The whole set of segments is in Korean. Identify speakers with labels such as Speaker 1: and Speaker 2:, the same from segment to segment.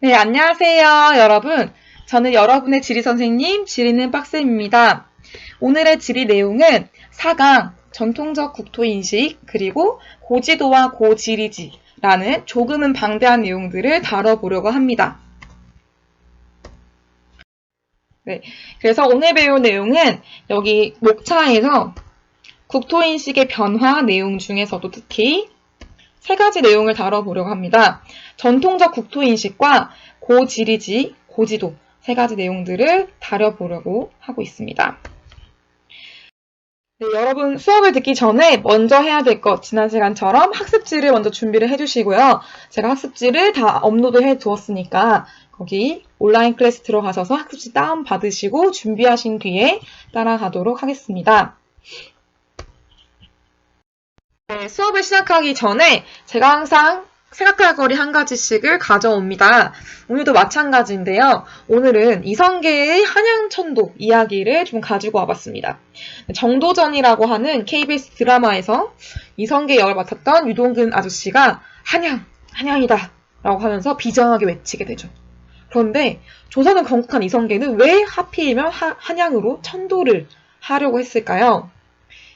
Speaker 1: 네, 안녕하세요, 여러분. 저는 여러분의 지리 선생님, 지리는 빡쌤입니다. 오늘의 지리 내용은 4강, 전통적 국토인식, 그리고 고지도와 고지리지라는 조금은 방대한 내용들을 다뤄보려고 합니다. 네, 그래서 오늘 배울 내용은 여기 목차에서 국토인식의 변화 내용 중에서도 특히 세 가지 내용을 다뤄보려고 합니다. 전통적 국토인식과 고지리지, 고지도 세 가지 내용들을 다뤄보려고 하고 있습니다. 네, 여러분 수업을 듣기 전에 먼저 해야 될 것, 지난 시간처럼 학습지를 먼저 준비를 해주시고요. 제가 학습지를 다 업로드해 두었으니까 거기 온라인 클래스 들어가셔서 학습지 다운받으시고 준비하신 뒤에 따라가도록 하겠습니다. 네, 수업을 시작하기 전에 제가 항상 생각할 거리 한 가지씩을 가져옵니다. 오늘도 마찬가지인데요. 오늘은 이성계의 한양천도 이야기를 좀 가지고 와봤습니다. 정도전이라고 하는 KBS 드라마에서 이성계 역을 맡았던 유동근 아저씨가 한양이다 라고 하면서 비장하게 외치게 되죠. 그런데 조선을 건국한 이성계는 왜 하필이면 한양으로 천도를 하려고 했을까요?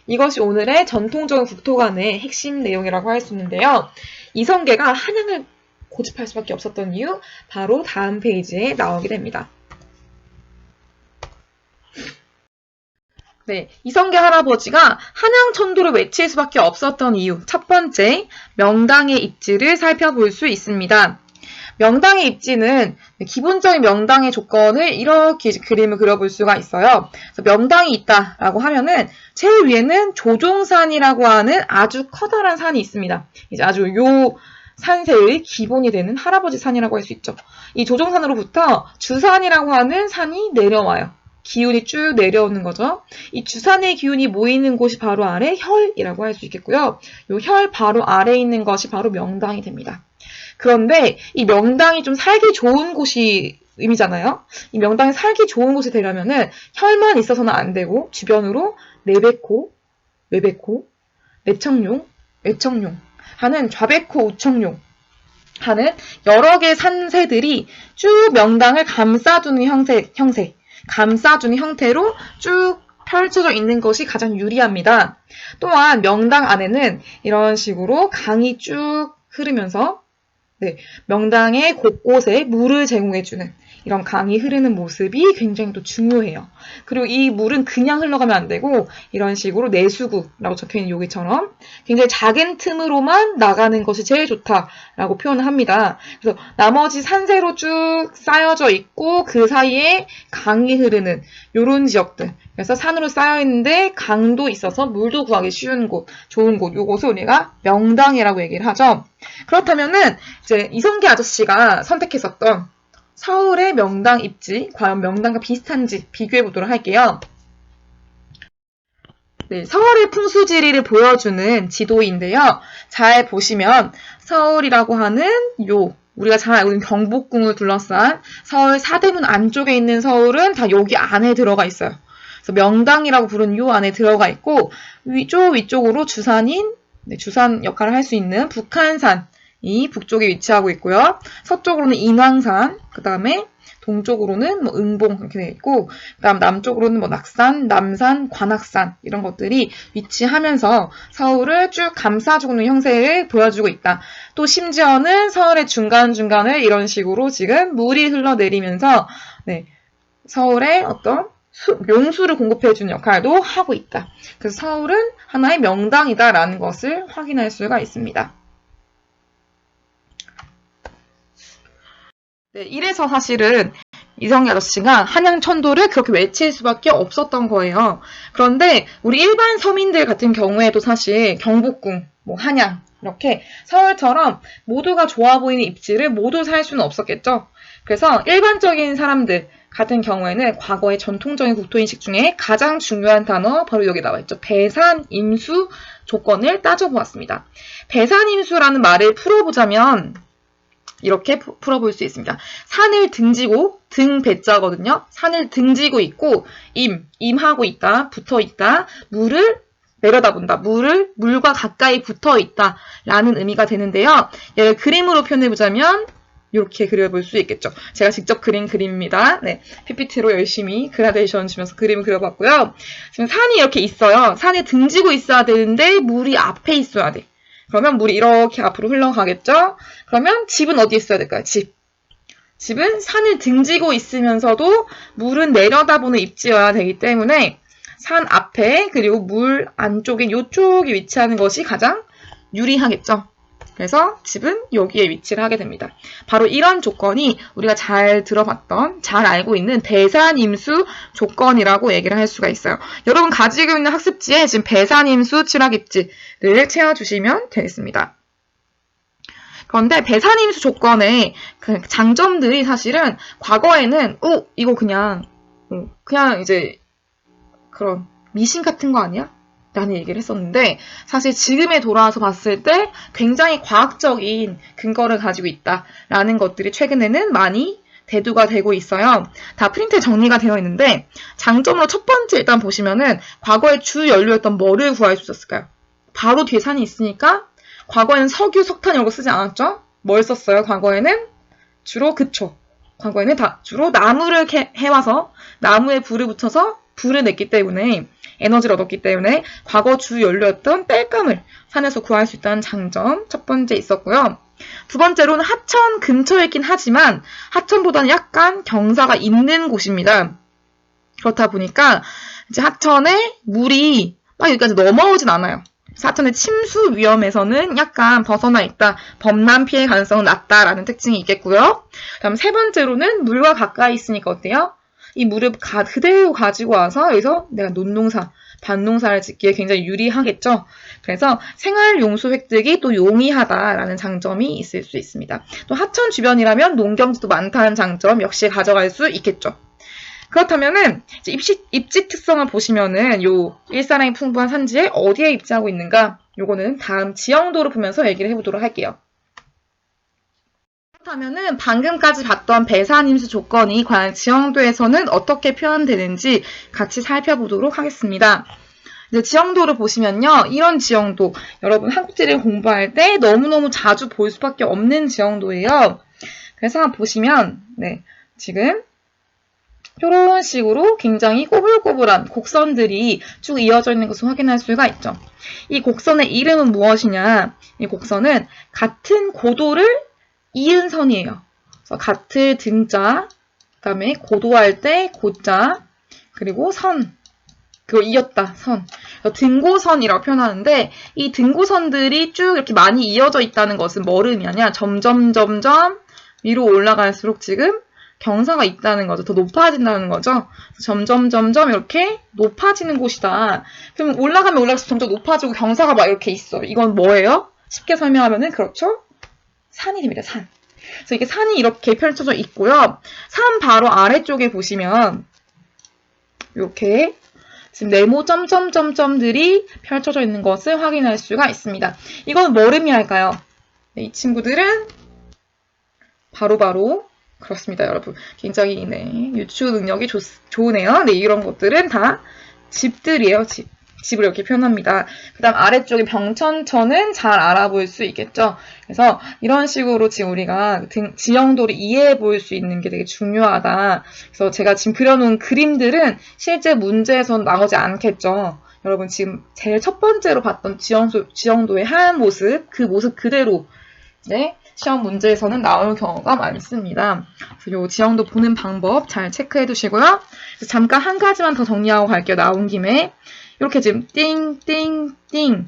Speaker 1: 이것이 오늘의 전통적인 국토관의 핵심 내용이라고 할 수 있는데요. 이성계가 한양을 고집할 수밖에 없었던 이유, 바로 다음 페이지에 나오게 됩니다. 네, 이성계 할아버지가 한양천도를 외칠 수밖에 없었던 이유, 첫 번째, 명당의 입지를 살펴볼 수 있습니다. 명당의 입지는 기본적인 명당의 조건을 이렇게 그림을 그려볼 수가 있어요. 그래서 명당이 있다라고 하면은 제일 위에는 조종산이라고 하는 아주 커다란 산이 있습니다. 이제 아주 요 산세의 기본이 되는 할아버지 산이라고 할 수 있죠. 이 조종산으로부터 주산이라고 하는 산이 내려와요. 기운이 쭉 내려오는 거죠. 이 주산의 기운이 모이는 곳이 바로 아래 혈이라고 할 수 있겠고요. 요 혈 바로 아래에 있는 것이 바로 명당이 됩니다. 그런데 이 명당이 좀 살기 좋은 곳이 의미잖아요. 이 명당이 살기 좋은 곳이 되려면은 혈만 있어서는 안 되고 주변으로 내백호, 외백호, 내청룡, 외청룡 하는 좌백호, 우청룡 하는 여러 개의 산세들이 쭉 명당을 감싸주는 형태, 감싸주는 형태로 쭉 펼쳐져 있는 것이 가장 유리합니다. 또한 명당 안에는 이런 식으로 강이 쭉 흐르면서 명당의 곳곳에 물을 제공해주는 이런 강이 흐르는 모습이 굉장히 또 중요해요. 그리고 이 물은 그냥 흘러가면 안 되고 이런 식으로 내수구라고 적혀있는 여기처럼 굉장히 작은 틈으로만 나가는 것이 제일 좋다라고 표현을 합니다. 그래서 나머지 산세로 쭉 쌓여져 있고 그 사이에 강이 흐르는 이런 지역들, 그래서 산으로 쌓여있는데 강도 있어서 물도 구하기 쉬운 곳, 좋은 곳, 요것을 우리가 명당이라고 얘기를 하죠. 그렇다면은 이제 이성계 아저씨가 선택했었던 서울의 명당 입지, 과연 명당과 비슷한지 비교해 보도록 할게요. 네, 서울의 풍수지리를 보여주는 지도인데요. 잘 보시면 서울이라고 하는 우리가 잘 알고 있는 경복궁을 둘러싼 서울 사대문 안쪽에 있는 서울은 다 여기 안에 들어가 있어요. 그래서 명당이라고 부르는 요 안에 들어가 있고 위쪽으로 주산인, 주산 역할을 할 수 있는 북한산이 북쪽에 위치하고 있고요. 서쪽으로는 인왕산, 그 다음에 동쪽으로는 응봉 이렇게 되어 있고, 그다음 남쪽으로는 낙산, 남산, 관악산 이런 것들이 위치하면서 서울을 쭉 감싸주는 형태를 보여주고 있다. 또 심지어는 서울의 중간중간을 이런 식으로 지금 물이 흘러내리면서 서울의 어떤 용수를 공급해주는 역할도 하고 있다. 그래서 서울은 하나의 명당이다라는 것을 확인할 수가 있습니다. 이래서 사실은 이성계 아저씨가 한양천도를 그렇게 외칠 수밖에 없었던 거예요. 그런데 우리 일반 서민들 같은 경우에도 사실 경복궁, 한양 이렇게 서울처럼 모두가 좋아 보이는 입지를 모두 살 수는 없었겠죠. 그래서 일반적인 사람들 같은 경우에는 과거의 전통적인 국토인식 중에 가장 중요한 단어 바로 여기 나와 있죠. 배산임수 조건을 따져보았습니다. 배산임수라는 말을 풀어보자면 이렇게 풀어볼 수 있습니다. 산을 등지고, 등 배자거든요. 산을 등지고 있고, 임하고 있다, 붙어 있다, 물을 내려다본다, 물과 가까이 붙어 있다 라는 의미가 되는데요. 얘를 그림으로 표현해보자면 이렇게 그려볼 수 있겠죠. 제가 직접 그린 그림입니다. 네, PPT로 열심히 그라데이션 주면서 그림을 그려봤고요. 지금 산이 이렇게 있어요. 산에 등지고 있어야 되는데 물이 앞에 있어야 돼. 그러면 물이 이렇게 앞으로 흘러가겠죠? 그러면 집은 어디에 있어야 될까요? 집은 산을 등지고 있으면서도 물은 내려다보는 입지여야 되기 때문에 산 앞에 그리고 물 안쪽에 이쪽에 위치하는 것이 가장 유리하겠죠. 그래서 집은 여기에 위치를 하게 됩니다. 바로 이런 조건이 우리가 잘 들어봤던, 잘 알고 있는 배산임수 조건이라고 얘기를 할 수가 있어요. 여러분 가지고 있는 학습지에 지금 배산임수 칠학입지를 채워주시면 되겠습니다. 그런데 배산임수 조건의 그 장점들이 사실은 과거에는 이거 그냥 이제 그런 미신 같은 거 아니야? 라는 얘기를 했었는데 사실 지금에 돌아와서 봤을 때 굉장히 과학적인 근거를 가지고 있다라는 것들이 최근에는 많이 대두가 되고 있어요. 다 프린트에 정리가 되어 있는데 장점으로 첫 번째 일단 보시면은 과거에 주 연료였던 뭐를 구할 수 있었을까요? 바로 뒤에 산이 있으니까 과거에는 석유, 석탄 이런 거 쓰지 않았죠? 뭘 썼어요? 과거에는 주로 그쵸. 과거에는 다 주로 나무를 해와서 나무에 불을 붙여서 불을 냈기 때문에 에너지를 얻었기 때문에 과거 주 연료였던 땔감을 산에서 구할 수 있다는 장점 첫 번째 있었고요. 두 번째로는 하천 근처에 있긴 하지만 하천보다는 약간 경사가 있는 곳입니다. 그렇다 보니까 이제 하천에 물이 막 여기까지 넘어오진 않아요. 하천의 침수 위험에서는 약간 벗어나 있다. 범람 피해 가능성은 낮다라는 특징이 있겠고요. 다음 세 번째로는 물과 가까이 있으니까 어때요? 이 물을 그대로 가지고 와서 여기서 내가 논농사, 밭농사를 짓기에 굉장히 유리하겠죠. 그래서 생활용수 획득이 또 용이하다라는 장점이 있을 수 있습니다. 또 하천 주변이라면 농경지도 많다는 장점 역시 가져갈 수 있겠죠. 그렇다면은 입지 특성을 보시면은 요 일사량이 풍부한 산지에 어디에 입지하고 있는가? 요거는 다음 지형도를 보면서 얘기를 해보도록 할게요. 그렇다면은 방금까지 봤던 배산임수 조건이 과연 지형도에서는 어떻게 표현되는지 같이 살펴보도록 하겠습니다. 이제 지형도를 보시면요. 이런 지형도 여러분 한국지를 공부할 때 너무너무 자주 볼 수밖에 없는 지형도예요. 그래서 보시면 지금 이런 식으로 굉장히 꼬불꼬불한 곡선들이 쭉 이어져 있는 것을 확인할 수가 있죠. 이 곡선의 이름은 무엇이냐? 이 곡선은 같은 고도를 이은 선이에요. 그래서 같을 등자, 그 다음에 고도할 때 고자, 그리고 선, 그걸 이었다, 선. 등고선이라고 표현하는데 이 등고선들이 쭉 이렇게 많이 이어져 있다는 것은 뭐를 의미하냐? 점점 위로 올라갈수록 지금 경사가 있다는 거죠. 더 높아진다는 거죠. 점점 이렇게 높아지는 곳이다. 그럼 올라가면 올라갈수록 점점 높아지고 경사가 막 이렇게 있어. 이건 뭐예요? 쉽게 설명하면은 그렇죠? 산이 됩니다. 산. 그래서 이게 산이 이렇게 펼쳐져 있고요. 산 바로 아래쪽에 보시면 이렇게 지금 네모 점점점점들이 펼쳐져 있는 것을 확인할 수가 있습니다. 이건 뭘 의미할까요? 이 친구들은 바로 그렇습니다, 여러분. 굉장히 유추 능력이 좋으네요. 이런 것들은 다 집들이에요. 집을 이렇게 표현합니다. 그 다음 아래쪽에 병천천은 잘 알아볼 수 있겠죠. 그래서 이런 식으로 지금 우리가 지형도를 이해해 볼 수 있는 게 되게 중요하다. 그래서 제가 지금 그려놓은 그림들은 실제 문제에서는 나오지 않겠죠. 여러분 지금 제일 첫 번째로 봤던 지형도의 하얀 모습, 그 모습 그대로 시험 문제에서는 나올 경우가 많습니다. 그래서 이 지형도 보는 방법 잘 체크해 두시고요. 잠깐 한 가지만 더 정리하고 갈게요. 나온 김에. 이렇게 지금 띵띵띵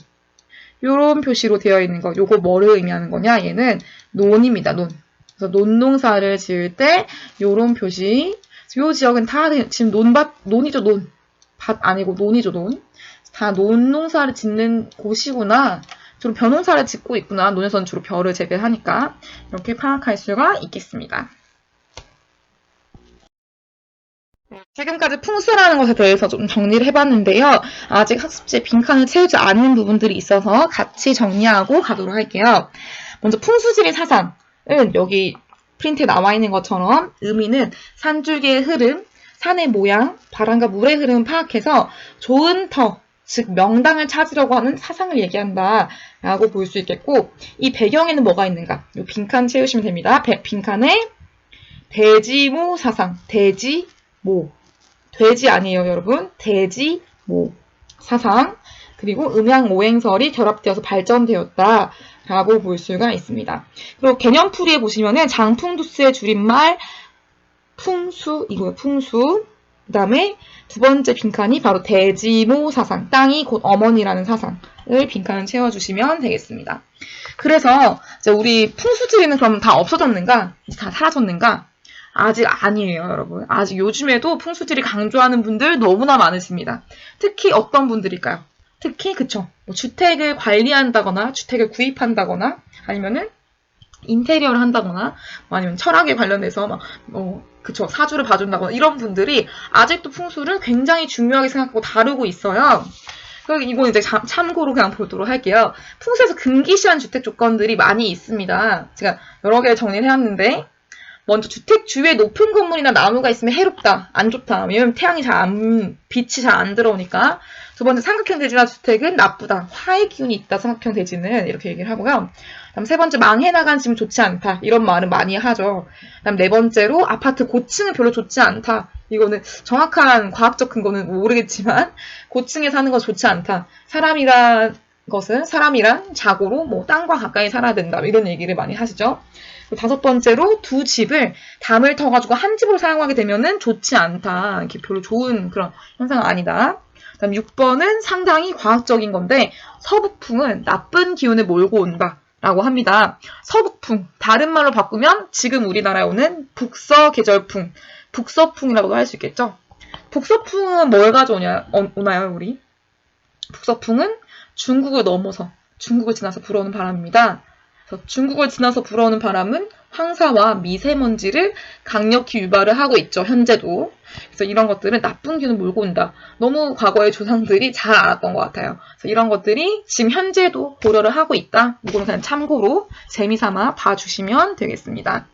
Speaker 1: 요런 표시로 되어 있는 거 요거 뭐를 의미하는 거냐? 얘는 논입니다. 논. 그래서 논농사를 지을 때 요런 표시. 요 지역은 다 지금 논이죠. 논. 밭 아니고 논이죠. 논. 다 논농사를 짓는 곳이구나. 주로 벼농사를 짓고 있구나. 논에서는 주로 벼를 재배하니까 이렇게 파악할 수가 있겠습니다. 지금까지 풍수라는 것에 대해서 좀 정리를 해봤는데요. 아직 학습지에 빈칸을 채우지 않은 부분들이 있어서 같이 정리하고 가도록 할게요. 먼저 풍수지리 사상은 여기 프린트에 나와 있는 것처럼 의미는 산줄기의 흐름, 산의 모양, 바람과 물의 흐름을 파악해서 좋은 터, 즉 명당을 찾으려고 하는 사상을 얘기한다라고 볼 수 있겠고, 이 배경에는 뭐가 있는가? 이 빈칸 채우시면 됩니다. 빈칸에 대지모 사상, 대지모, 돼지 아니에요 여러분, 대지모 사상, 그리고 음양오행설이 결합되어서 발전되었다라고 볼 수가 있습니다. 그리고 개념풀이에 보시면은 장풍두스의 줄임말 풍수, 이거요 풍수. 그 다음에 두 번째 빈칸이 바로 대지모 사상, 땅이 곧 어머니라는 사상을 빈칸을 채워주시면 되겠습니다. 그래서 이제 우리 풍수지리는 그럼 다 없어졌는가? 다 사라졌는가? 아직 아니에요, 여러분. 아직 요즘에도 풍수지리 강조하는 분들 너무나 많으십니다. 특히 어떤 분들일까요? 특히 그쵸, 뭐 주택을 관리한다거나 주택을 구입한다거나 아니면은 인테리어를 한다거나 아니면 철학에 관련해서 막 그쵸, 사주를 봐준다거나 이런 분들이 아직도 풍수를 굉장히 중요하게 생각하고 다루고 있어요. 이건 이제 참고로 그냥 보도록 할게요. 풍수에서 금기시한 주택 조건들이 많이 있습니다. 제가 여러 개 정리를 해왔는데, 먼저 주택 주위에 높은 건물이나 나무가 있으면 해롭다, 안 좋다. 왜냐면 태양이 빛이 잘 안 들어오니까. 두 번째, 삼각형 대지나 주택은 나쁘다, 화의 기운이 있다, 삼각형 대지는 이렇게 얘기를 하고요. 그다음 세 번째, 망해 나간 집은 좋지 않다, 이런 말은 많이 하죠. 그다음 네 번째로, 아파트 고층은 별로 좋지 않다. 이거는 정확한 과학적 근거는 모르겠지만 고층에 사는 건 좋지 않다. 사람이란 자고로 뭐 땅과 가까이 살아야 된다, 이런 얘기를 많이 하시죠. 다섯 번째로, 두 집을 담을 터가지고 한 집으로 사용하게 되면은 좋지 않다. 이렇게 별로 좋은 그런 현상은 아니다. 그다음 6번은 상당히 과학적인 건데, 서북풍은 나쁜 기운을 몰고 온다 라고 합니다. 서북풍, 다른 말로 바꾸면 지금 우리나라에 오는 북서계절풍, 북서풍이라고도 할 수 있겠죠. 북서풍은 뭘 가져오나요, 우리? 북서풍은 중국을 넘어서, 중국을 지나서 불어오는 바람입니다. 그래서 중국을 지나서 불어오는 바람은 황사와 미세먼지를 강력히 유발을 하고 있죠, 현재도. 그래서 이런 것들은 나쁜 기운을 몰고 온다. 너무 과거의 조상들이 잘 알았던 것 같아요. 그래서 이런 것들이 지금 현재도 고려를 하고 있다. 이거는 그냥 참고로 재미삼아 봐주시면 되겠습니다.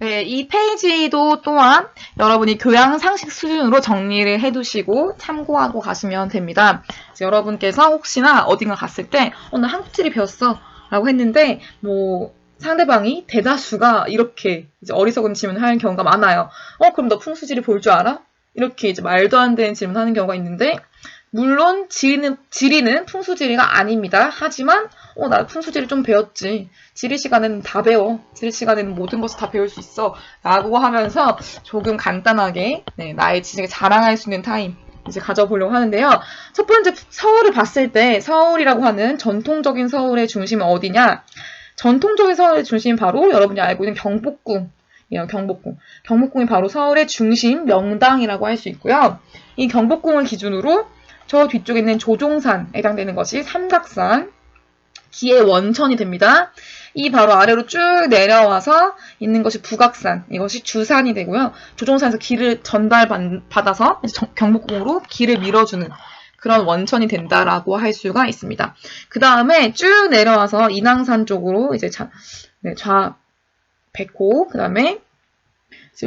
Speaker 1: 네, 이 페이지도 또한 여러분이 교양 상식 수준으로 정리를 해두시고 참고하고 가시면 됩니다. 여러분께서 혹시나 어딘가 갔을 때 나 한국지리 배웠어 라고 했는데 뭐 상대방이 대다수가 이렇게 이제 어리석은 질문을 하는 경우가 많아요. 그럼 너 풍수지리 볼 줄 알아? 이렇게 이제 말도 안 되는 질문을 하는 경우가 있는데, 물론 지리는 풍수지리가 아닙니다. 하지만 나 풍수지리 좀 배웠지. 지리 시간에는 다 배워. 지리 시간에는 모든 것을 다 배울 수 있어. 라고 하면서 조금 간단하게 나의 지식을 자랑할 수 있는 타임 이제 가져보려고 하는데요. 첫 번째, 서울을 봤을 때 서울이라고 하는 전통적인 서울의 중심은 어디냐? 전통적인 서울의 중심은 바로 여러분이 알고 있는 경복궁이에요. 경복궁이 바로 서울의 중심 명당이라고 할 수 있고요. 이 경복궁을 기준으로 저 뒤쪽에 있는 조종산에 해당되는 것이 삼각산, 기의 원천이 됩니다. 이 바로 아래로 쭉 내려와서 있는 것이 북악산, 이것이 주산이 되고요. 조종산에서 기를 전달받아서 경복궁으로 기를 밀어주는 그런 원천이 된다라고 할 수가 있습니다. 그 다음에 쭉 내려와서 인왕산 쪽으로 이제 백호, 그 다음에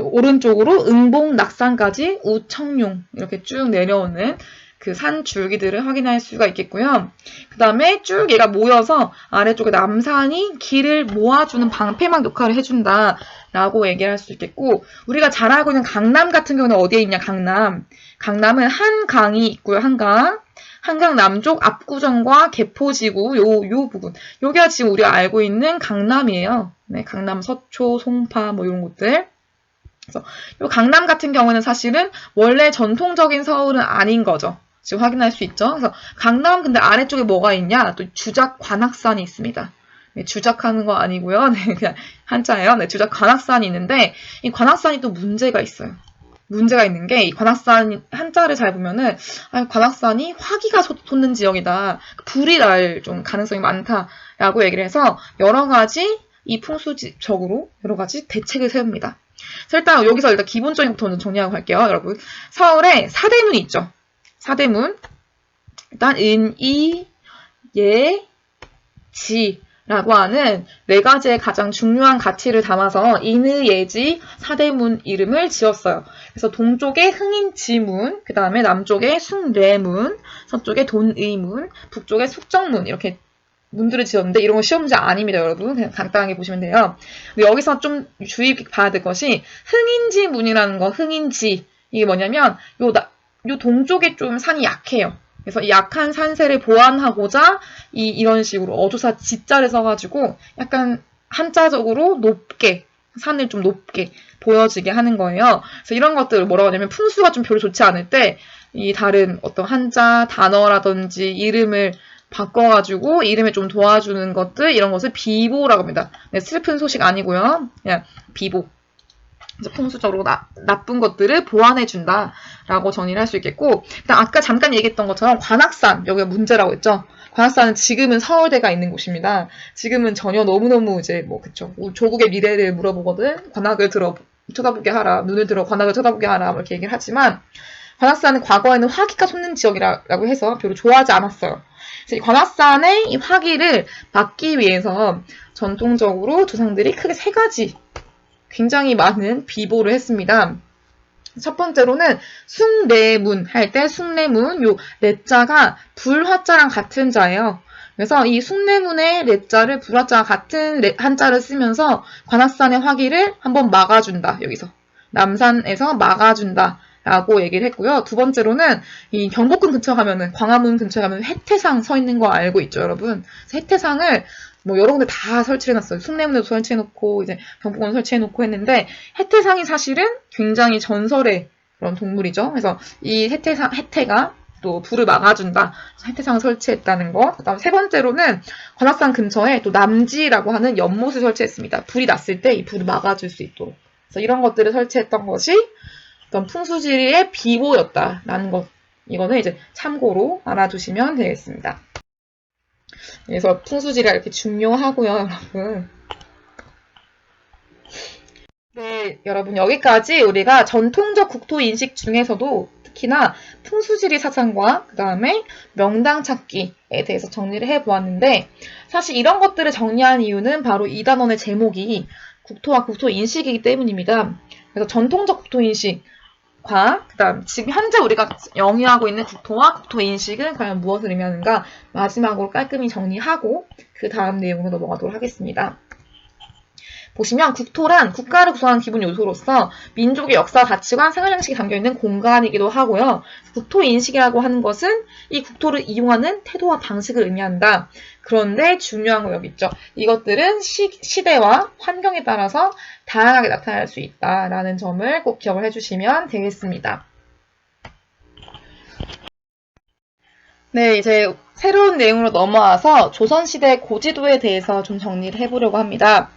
Speaker 1: 오른쪽으로 음봉, 낙산까지 우청룡 이렇게 쭉 내려오는 그 산 줄기들을 확인할 수가 있겠고요. 그 다음에 쭉 얘가 모여서 아래쪽에 남산이 길을 모아주는 방패막 역할을 해준다라고 얘기를 할 수 있겠고, 우리가 잘 알고 있는 강남 같은 경우는 어디에 있냐, 강남은 한강이 있고요, 한강 남쪽 압구정과 개포지구 요 부분, 여기가 지금 우리가 알고 있는 강남이에요. 네, 강남 서초, 송파 뭐 이런 곳들. 그래서 요 강남 같은 경우는 사실은 원래 전통적인 서울은 아닌 거죠. 지금 확인할 수 있죠. 그래서 강남 근데 아래쪽에 뭐가 있냐? 또 주작 관악산이 있습니다. 네, 주작하는 거 아니고요. 네, 그냥 한자예요. 네, 주작 관악산이 있는데 이 관악산이 또 문제가 있어요. 문제가 있는 게, 이 관악산 한자를 잘 보면은 관악산이 화기가 솟는 지역이다. 불이 날 좀 가능성이 많다라고 얘기를 해서 여러 가지 이 풍수적으로 여러 가지 대책을 세웁니다. 그래서 여기서 일단 기본적인 것부터 정리하고 갈게요, 여러분. 서울에 사대문이 있죠. 사대문. 일단 은, 이, 예, 지. 라고 하는 네 가지의 가장 중요한 가치를 담아서 인의예지 사대문 이름을 지었어요. 그래서 동쪽에 흥인지문, 그 다음에 남쪽에 숭례문, 서쪽에 돈의문, 북쪽에 숙정문 이렇게 문들을 지었는데 이런 거 시험 문제 아닙니다, 여러분. 그냥 간단하게 보시면 돼요. 근데 여기서 좀 주의 깊게 봐야 될 것이 흥인지문이라는 거, 흥인지 이게 뭐냐면 요 동쪽에 좀 산이 약해요. 그래서 이 약한 산세를 보완하고자 이런 식으로 어조사 지자를 써가지고 약간 한자적으로 높게 산을 좀 높게 보여지게 하는 거예요. 그래서 이런 것들을 뭐라고 하냐면 풍수가 좀 별로 좋지 않을 때 이 다른 어떤 한자 단어라든지 이름을 바꿔가지고 이름에 좀 도와주는 것들 이런 것을 비보라고 합니다. 네, 슬픈 소식 아니고요. 그냥 비보. 그래서 풍수적으로 나쁜 것들을 보완해준다라고 정의를 할 수 있겠고, 일단 아까 잠깐 얘기했던 것처럼 관악산, 여기가 문제라고 했죠. 관악산은 지금은 서울대가 있는 곳입니다. 지금은 전혀 너무너무 이제 그쵸. 조국의 미래를 물어보거든. 관악을 쳐다보게 하라. 눈을 들어 관악을 쳐다보게 하라. 이렇게 얘기를 하지만, 관악산은 과거에는 화기가 솟는 지역이라고 해서 별로 좋아하지 않았어요. 그래서 이 관악산의 이 화기를 막기 위해서 전통적으로 조상들이 크게 세 가지 굉장히 많은 비보를 했습니다. 첫 번째로는 숭례문 할 때 숭례문 요 레자가 불화자랑 같은 자예요. 그래서 이 숭례문의 레자를 불화자와 같은 한자를 쓰면서 관악산의 화기를 한번 막아준다. 여기서 남산에서 막아준다. 라고 얘기를 했고요. 두 번째로는 이 경복궁 근처 가면은 광화문 근처 가면 해태상 서 있는 거 알고 있죠, 여러분? 해태상을 여러 군데 다 설치해놨어요. 숭례문에도 설치해놓고 이제 경복궁 설치해놓고 했는데 해태상이 사실은 굉장히 전설의 그런 동물이죠. 그래서 이 해태가 또 불을 막아준다. 해태상을 설치했다는 것. 그다음 세 번째로는 관악산 근처에 또 남지라고 하는 연못을 설치했습니다. 불이 났을 때 이 불을 막아줄 수 있도록. 그래서 이런 것들을 설치했던 것이 어떤 풍수지리의 비보였다라는 것. 이거는 이제 참고로 알아두시면 되겠습니다. 그래서 풍수지리가 이렇게 중요하고요, 여러분. 네, 여러분 여기까지 우리가 전통적 국토 인식 중에서도 특히나 풍수지리 사상과 그 다음에 명당 찾기에 대해서 정리를 해보았는데 사실 이런 것들을 정리한 이유는 바로 이 단원의 제목이 국토와 국토 인식이기 때문입니다. 그래서 전통적 국토 인식 그다음 지금 현재 우리가 영위하고 있는 국토와 국토 인식은 과연 무엇을 의미하는가 마지막으로 깔끔히 정리하고 그 다음 내용으로 넘어가도록 하겠습니다. 보시면 국토란 국가를 구성하는 기본 요소로서 민족의 역사, 가치관, 생활양식이 담겨있는 공간이기도 하고요. 국토인식이라고 하는 것은 이 국토를 이용하는 태도와 방식을 의미한다. 그런데 중요한 거 여기 있죠. 이것들은 시대와 환경에 따라서 다양하게 나타날 수 있다라는 점을 꼭 기억을 해주시면 되겠습니다. 네, 이제 새로운 내용으로 넘어와서 조선시대 고지도에 대해서 좀 정리를 해보려고 합니다.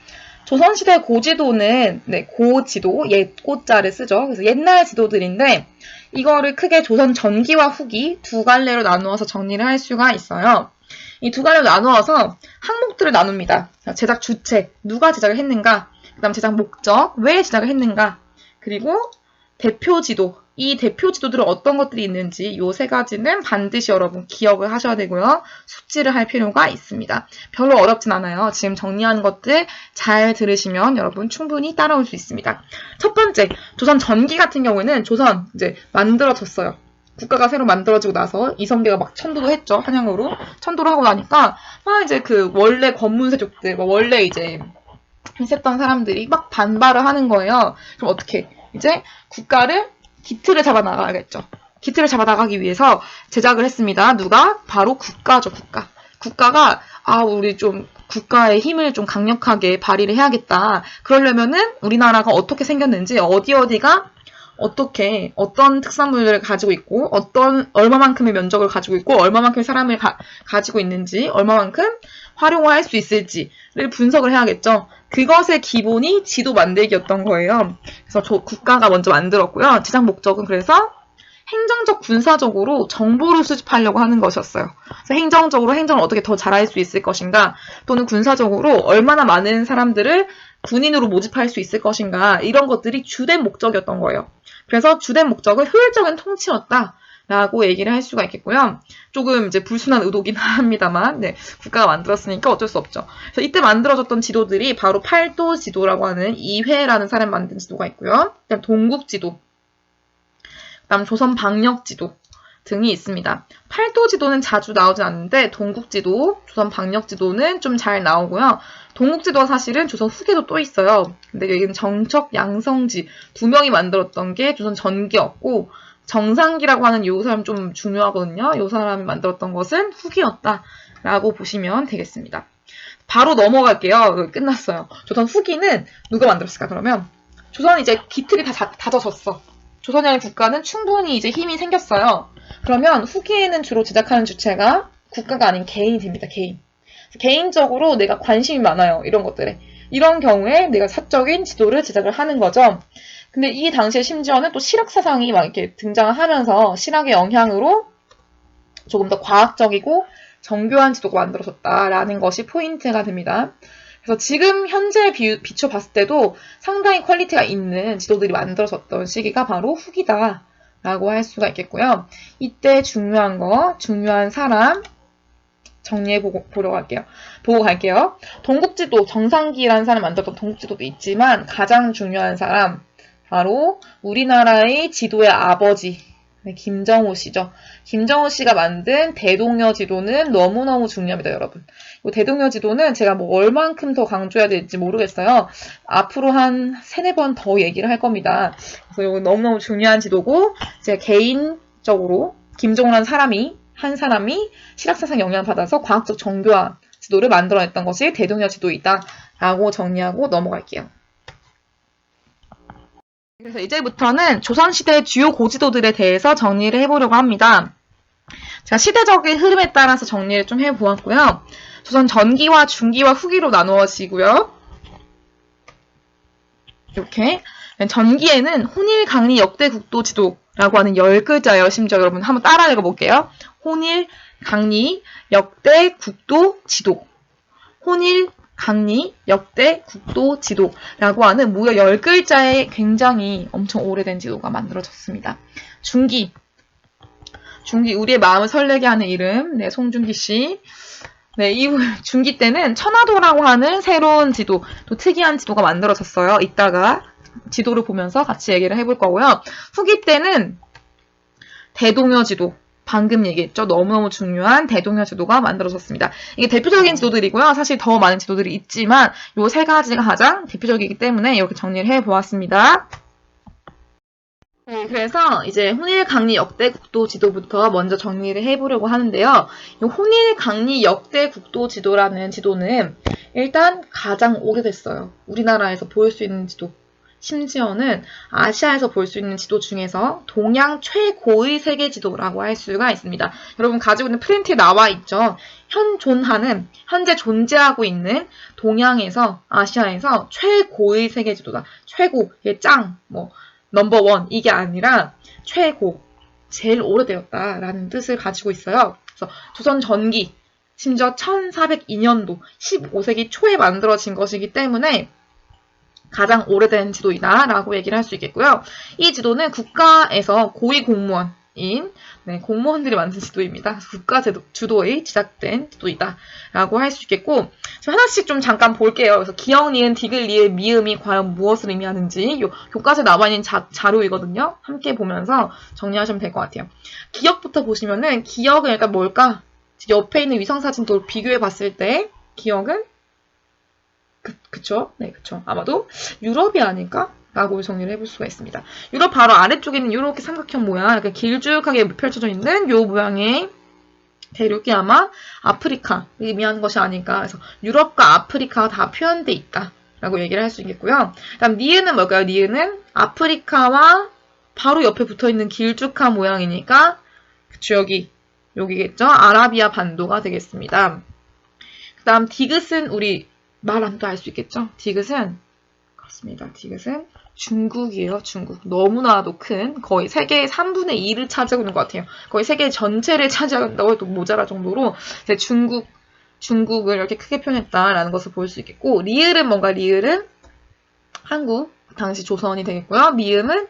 Speaker 1: 조선시대 고지도는 고지도, 옛 고자를 쓰죠. 그래서 옛날 지도들인데 이거를 크게 조선 전기와 후기 두 갈래로 나누어서 정리를 할 수가 있어요. 이 두 갈래로 나누어서 항목들을 나눕니다. 제작 주체, 누가 제작을 했는가, 그 다음 제작 목적, 왜 제작을 했는가, 그리고 대표 지도, 이 대표 지도들은 어떤 것들이 있는지 이 세 가지는 반드시 여러분 기억을 하셔야 되고요. 숙지를 할 필요가 있습니다. 별로 어렵진 않아요. 지금 정리하는 것들 잘 들으시면 여러분 충분히 따라올 수 있습니다. 첫 번째, 조선 전기 같은 경우에는 조선 이제 만들어졌어요. 국가가 새로 만들어지고 나서 이성계가 막 천도도 했죠. 한양으로. 천도를 하고 나니까 막 이제 그 원래 권문세족들, 원래 이제 했었던 사람들이 막 반발을 하는 거예요. 그럼 어떻게? 이제 국가를 기틀을 잡아 나가야겠죠. 기틀을 잡아 나가기 위해서 제작을 했습니다. 누가? 바로 국가죠, 국가. 국가가 우리 좀 국가의 힘을 좀 강력하게 발휘를 해야겠다. 그러려면은 우리나라가 어떻게 생겼는지 어디가 어떻게 어떤 특산물을 가지고 있고 얼마만큼의 면적을 가지고 있고 얼마만큼의 사람을 가지고 있는지 얼마만큼 활용할 수 있을지를 분석을 해야겠죠. 그것의 기본이 지도 만들기였던 거예요. 그래서 국가가 먼저 만들었고요. 제작 목적은 그래서 행정적, 군사적으로 정보를 수집하려고 하는 것이었어요. 그래서 행정적으로 행정을 어떻게 더 잘할 수 있을 것인가, 또는 군사적으로 얼마나 많은 사람들을 군인으로 모집할 수 있을 것인가, 이런 것들이 주된 목적이었던 거예요. 그래서 주된 목적은 효율적인 통치였다. 라고 얘기를 할 수가 있겠고요. 조금 이제 불순한 의도긴 합니다만, 네, 국가가 만들었으니까 어쩔 수 없죠. 그래서 이때 만들어졌던 지도들이 바로 팔도 지도라고 하는 이회라는 사람이 만든 지도가 있고요. 그다음 동국 지도, 그다음 조선 방역 지도 등이 있습니다. 팔도 지도는 자주 나오지 않는데 동국 지도, 조선 방역 지도는 좀 잘 나오고요. 동국 지도가 사실은 조선 후기도 또 있어요. 근데 여기는 정척, 양성지 두 명이 만들었던 게 조선 전기였고 정상기라고 하는 이 사람 좀 중요하거든요. 이 사람이 만들었던 것은 후기였다라고 보시면 되겠습니다. 바로 넘어갈게요. 끝났어요. 조선 후기는 누가 만들었을까? 그러면 조선이 이제 기틀이 다 다져졌어. 조선이라는 국가는 충분히 이제 힘이 생겼어요. 그러면 후기에는 주로 제작하는 주체가 국가가 아닌 개인입니다. 개인. 개인적으로 내가 관심이 많아요. 이런 것들에. 이런 경우에 내가 사적인 지도를 제작을 하는 거죠. 근데 이 당시에 심지어는 또 실학 사상이 막 이렇게 등장하면서 실학의 영향으로 조금 더 과학적이고 정교한 지도가 만들어졌다라는 것이 포인트가 됩니다. 그래서 지금 현재 비춰봤을 때도 상당히 퀄리티가 있는 지도들이 만들어졌던 시기가 바로 후기다라고 할 수가 있겠고요. 이때 중요한 거, 중요한 사람 보고 갈게요. 동국지도, 정상기라는 사람 만들었던 동국지도도 있지만 가장 중요한 사람 바로 우리나라의 지도의 아버지 김정호 씨죠. 김정호 씨가 만든 대동여 지도는 너무너무 중요합니다, 여러분. 이 대동여 지도는 제가 뭐 얼만큼 더 강조해야 될지 모르겠어요. 앞으로 한 3-4번 더 얘기를 할 겁니다. 그래서 이거 너무너무 중요한 지도고 제가 개인적으로 김정호라는 한 사람이 실학사상 영향을 받아서 과학적 정교한 지도를 만들어냈던 것이 대동여 지도이다 라고 정리하고 넘어갈게요. 그래서 이제부터는 조선시대 주요 고지도들에 대해서 정리를 해보려고 합니다. 제가 시대적인 흐름에 따라서 정리를 좀 해보았고요. 조선 전기와 중기와 후기로 나누어지고요. 이렇게 전기에는 혼일, 강리, 역대 국도 지도라고 하는 10글자예요. 심지어 여러분 한번 따라 읽어볼게요. 혼일, 강리, 역대 국도 지도. 혼일, 강리, 역대, 국도, 지도라고 하는 무려 10글자의 굉장히 엄청 오래된 지도가 만들어졌습니다. 중기, 우리의 마음을 설레게 하는 이름, 네, 송중기 씨. 네, 이 중기 때는 천화도라고 하는 새로운 지도, 또 특이한 지도가 만들어졌어요. 이따가 지도를 보면서 같이 얘기를 해볼 거고요. 후기 때는 대동여 지도, 방금 얘기했죠. 너무너무 중요한 대동여 지도가 만들어졌습니다. 이게 대표적인 지도들이고요. 사실 더 많은 지도들이 있지만 이 3가지가 가장 대표적이기 때문에 이렇게 정리를 해보았습니다. 네, 그래서 이제 혼일, 강리, 역대 국도 지도부터 먼저 정리를 해보려고 하는데요. 이 혼일, 강리, 역대 국도 지도라는 지도는 일단 가장 오래됐어요. 우리나라에서 볼 수 있는 지도. 심지어는 아시아에서 볼 수 있는 지도 중에서 동양 최고의 세계 지도라고 할 수가 있습니다. 여러분 가지고 있는 프린트에 나와 있죠. 현재 존재하고 있는 동양에서 아시아에서 최고의 세계 지도다. 최고, 짱, 넘버원 이게 아니라 최고, 제일 오래되었다라는 뜻을 가지고 있어요. 그래서 조선 전기, 심지어 1402년도 15세기 초에 만들어진 것이기 때문에 가장 오래된 지도이다라고 얘기를 할 수 있겠고요. 이 지도는 국가에서 고위 공무원인 공무원들이 만든 지도입니다. 국가 주도의 제작된 지도이다라고 할 수 있겠고 하나씩 좀 잠깐 볼게요. 그래서 기역, 니은, 디귿, 리을, 미음이 과연 무엇을 의미하는지 요 교과서에 나와 있는 자료이거든요. 함께 보면서 정리하시면 될 것 같아요. 기역부터 보시면은 기역은 일단 뭘까? 옆에 있는 위성사진도 비교해 봤을 때 기역은 그쵸? 네, 그쵸. 아마도 유럽이 아닐까? 라고 정리를 해볼 수가 있습니다. 유럽 바로 아래쪽에 있는 이렇게 삼각형 모양, 이렇게 길쭉하게 펼쳐져 있는 이 모양의 대륙이 아마 아프리카 의미하는 것이 아닐까. 그래서 유럽과 아프리카가 다 표현돼 있다. 라고 얘기를 할 수 있겠고요. 그다음 니은은 뭘까요? 니은은 아프리카와 바로 옆에 붙어 있는 길쭉한 모양이니까, 그쵸, 여기겠죠? 아라비아 반도가 되겠습니다. 그 다음 디귿은 우리 말하면 알 수 있겠죠? 디귿은 그렇습니다. 디귿은 중국이에요. 중국. 너무나도 큰 거의 세계의 3분의 2를 차지하고 있는 것 같아요. 거의 세계 전체를 차지한다고 해도 모자랄 정도로 이제 중국을 이렇게 크게 표현했다라는 것을 볼 수 있겠고 리을은 뭔가 리을은 한국, 당시 조선이 되겠고요. 미음은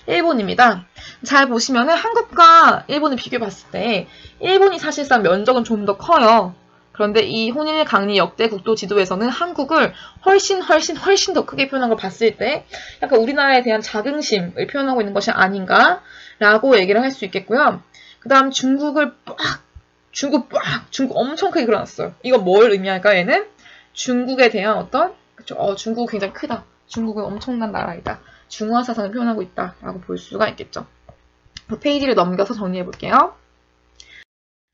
Speaker 1: 일본입니다. 잘 보시면은 한국과 일본을 비교해 봤을 때 일본이 사실상 면적은 좀 더 커요. 그런데 이 혼일 강리 역대 국도 지도에서는 한국을 훨씬 더 크게 표현한 걸 봤을 때 약간 우리나라에 대한 자긍심을 표현하고 있는 것이 아닌가라고 얘기를 할 수 있겠고요. 그 다음 중국 엄청 크게 그려놨어요. 이거 뭘 의미할까 얘는? 중국에 대한 그쵸? 중국 굉장히 크다. 중국은 엄청난 나라이다. 중화 사상을 표현하고 있다라고 볼 수가 있겠죠. 페이지를 넘겨서 정리해 볼게요.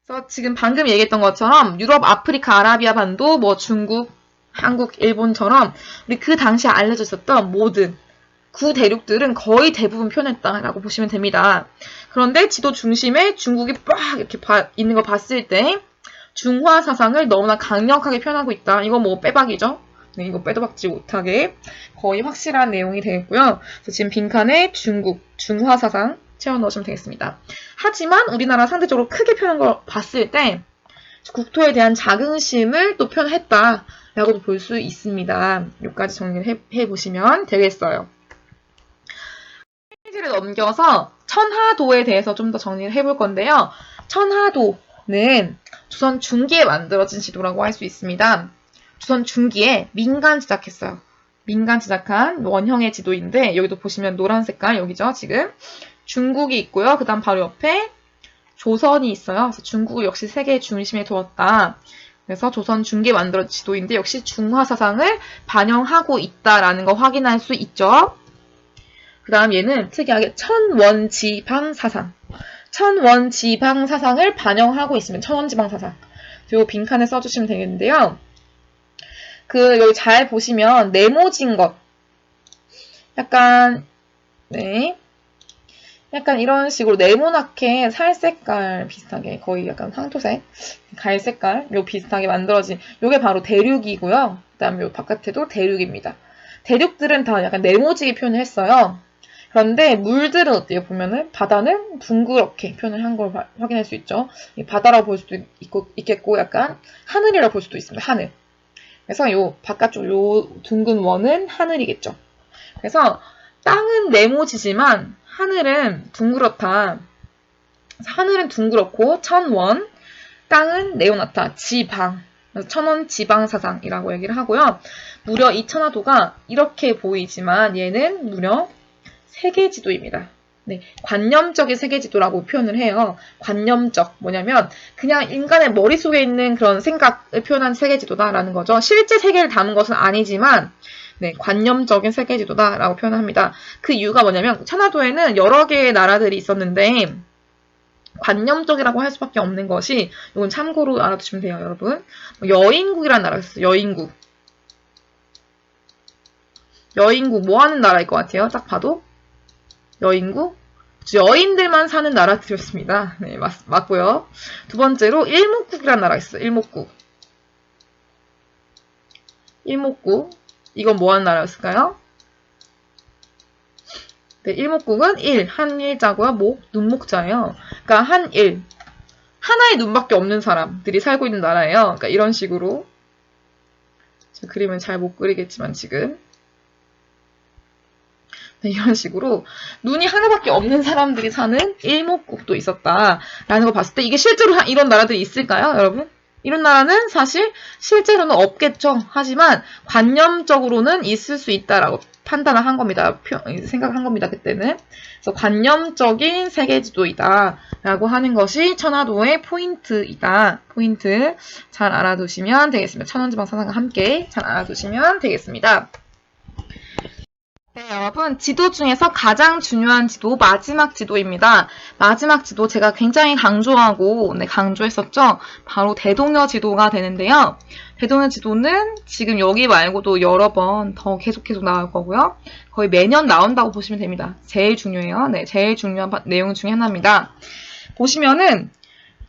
Speaker 1: 그래서 지금 방금 얘기했던 것처럼 유럽, 아프리카, 아라비아 반도, 뭐 중국, 한국, 일본처럼 우리 그 당시에 알려져 있었던 모든 구대륙들은 거의 대부분 표현했다라고 보시면 됩니다. 그런데 지도 중심에 중국이 빡 이렇게 있는 걸 봤을 때 중화 사상을 너무나 강력하게 표현하고 있다. 이거 뭐 빼박이죠? 네, 이거 빼도 박지 못하게 거의 확실한 내용이 되겠고요. 그래서 지금 빈칸에 중국, 중화 사상 채워 넣으시면 되겠습니다. 하지만 우리나라 상대적으로 크게 표현한 걸 봤을 때 국토에 대한 자긍심을 또 표현했다라고도 볼 수 있습니다. 여기까지 정리를 해보시면 되겠어요. 페이지를 넘겨서 천하도에 대해서 좀 더 정리를 해볼 건데요. 천하도는 조선 중기에 만들어진 지도라고 할 수 있습니다. 조선 중기에 민간 제작했어요. 민간 제작한 원형의 지도인데 여기도 보시면 노란 색깔 여기죠. 지금 중국이 있고요. 그 다음 바로 옆에 조선이 있어요. 그래서 중국을 역시 세계의 중심에 두었다. 그래서 조선 중기에 만들어진 지도인데 역시 중화 사상을 반영하고 있다라는 거 확인할 수 있죠. 그 다음 얘는 특이하게 천원지방 사상. 천원지방 사상을 반영하고 있으면 천원지방 사상. 요 빈칸에 써주시면 되겠는데요. 여기 잘 보시면 네모진 것. 약간 이런 식으로 네모나게 살색깔 비슷하게 거의 약간 황토색, 갈색깔 요 비슷하게 만들어진 요게 바로 대륙이고요. 그 다음 요 바깥에도 대륙입니다. 대륙들은 다 약간 네모지게 표현을 했어요. 그런데 물들은 어때요? 보면은 바다는 둥그렇게 표현을 한 걸 확인할 수 있죠. 바다라고 볼 수도 있겠고 약간 하늘이라고 볼 수도 있습니다. 하늘. 그래서 요 바깥쪽 요 둥근 원은 하늘이겠죠. 그래서 땅은 네모지지만 하늘은 둥그렇다. 하늘은 둥그렇고 천원, 땅은 네모나다. 지방. 그래서 천원 지방 사상이라고 얘기를 하고요. 무려 이 천하도가 이렇게 보이지만 얘는 무려 세계지도입니다. 네, 관념적인 세계지도라고 표현을 해요. 관념적 뭐냐면 그냥 인간의 머릿속에 있는 그런 생각을 표현한 세계지도다라는 거죠. 실제 세계를 담은 것은 아니지만 네, 관념적인 세계지도다라고 표현합니다. 그 이유가 뭐냐면 천하도에는 여러 개의 나라들이 있었는데 관념적이라고 할 수밖에 없는 것이 이건 참고로 알아두시면 돼요, 여러분. 여인국이라는 나라가 있어요. 여인국. 여인국 뭐 하는 나라일 것 같아요? 딱 봐도 여인국? 여인들만 사는 나라들이었습니다. 네, 맞고요. 두 번째로 일목국이라는 나라가 있어요. 일목국. 일목국. 이건 뭐 하는 나라였을까요? 네, 일목국은 한일자고요. 눈목자예요. 그러니까 한일. 하나의 눈밖에 없는 사람들이 살고 있는 나라예요. 그러니까 이런 식으로. 그림은 잘 못 그리겠지만 지금. 네, 이런 식으로 눈이 하나밖에 없는 사람들이 사는 일목국도 있었다라는 걸 봤을 때 이게 실제로 이런 나라들이 있을까요, 여러분? 이런 나라는 사실 실제로는 없겠죠. 하지만 관념적으로는 있을 수 있다라고 판단을 한 겁니다. 생각한 겁니다, 그때는. 그래서 관념적인 세계지도이다라고 하는 것이 천하도의 포인트이다. 포인트 잘 알아두시면 되겠습니다. 천원지방사상과 함께 잘 알아두시면 되겠습니다. 네, 여러분, 지도 중에서 가장 중요한 지도, 마지막 지도입니다. 마지막 지도 제가 굉장히 강조하고, 강조했었죠? 바로 대동여 지도가 되는데요. 대동여 지도는 지금 여기 말고도 여러 번 더 계속 나올 거고요. 거의 매년 나온다고 보시면 됩니다. 제일 중요해요. 네, 제일 중요한 내용 중에 하나입니다. 보시면은,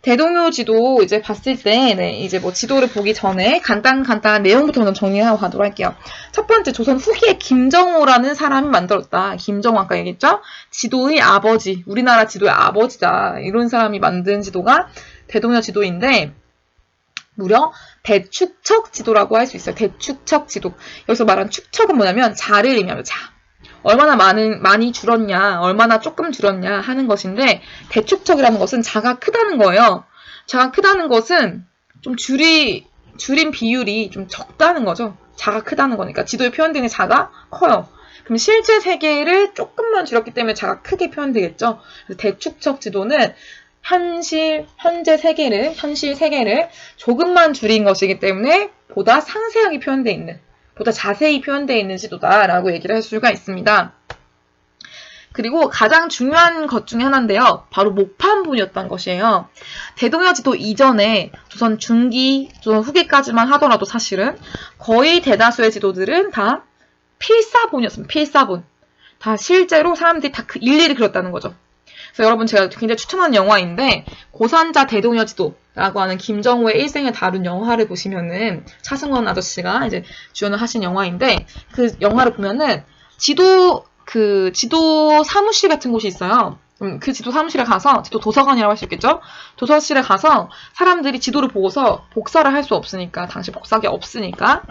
Speaker 1: 대동여 지도 이제 봤을 때, 이제 뭐 지도를 보기 전에 간단한 내용부터 먼저 정리하고 가도록 할게요. 첫 번째, 조선 후기에 김정호라는 사람이 만들었다. 김정호 아까 얘기했죠? 지도의 아버지, 우리나라 지도의 아버지다. 이런 사람이 만든 지도가 대동여 지도인데, 무려 대축척 지도라고 할 수 있어요. 대축척 지도. 여기서 말한 축척은 뭐냐면 자를 의미하는 자. 얼마나 많이 줄었냐, 얼마나 조금 줄었냐 하는 것인데, 대축척이라는 것은 자가 크다는 거예요. 자가 크다는 것은 좀 줄인 비율이 좀 적다는 거죠. 자가 크다는 거니까. 지도에 표현되는 자가 커요. 그럼 실제 세계를 조금만 줄였기 때문에 자가 크게 표현되겠죠. 그래서 대축척 지도는 현실 세계를 조금만 줄인 것이기 때문에 보다 상세하게 표현되어 있는, 보다 자세히 표현되어 있는 지도다라고 얘기를 할 수가 있습니다. 그리고 가장 중요한 것 중에 하나인데요. 바로 목판본이었던 것이에요. 대동여 지도 이전에 조선 중기, 조선 후기까지만 하더라도 사실은 거의 대다수의 지도들은 다 필사본이었습니다. 필사본. 다 실제로 사람들이 다 일일이 그렸다는 거죠. 그래서 여러분 제가 굉장히 추천하는 영화인데 고산자 대동여 지도라고 하는 김정우의 일생을 다룬 영화를 보시면은 차승원 아저씨가 이제 주연을 하신 영화인데 그 영화를 보면은 지도 사무실 같은 곳이 있어요. 그 지도 사무실에 가서 지도 도서관이라고 할 수 있겠죠? 도서실에 가서 사람들이 지도를 보고서 복사를 할 수 없으니까 당시 복사기 없으니까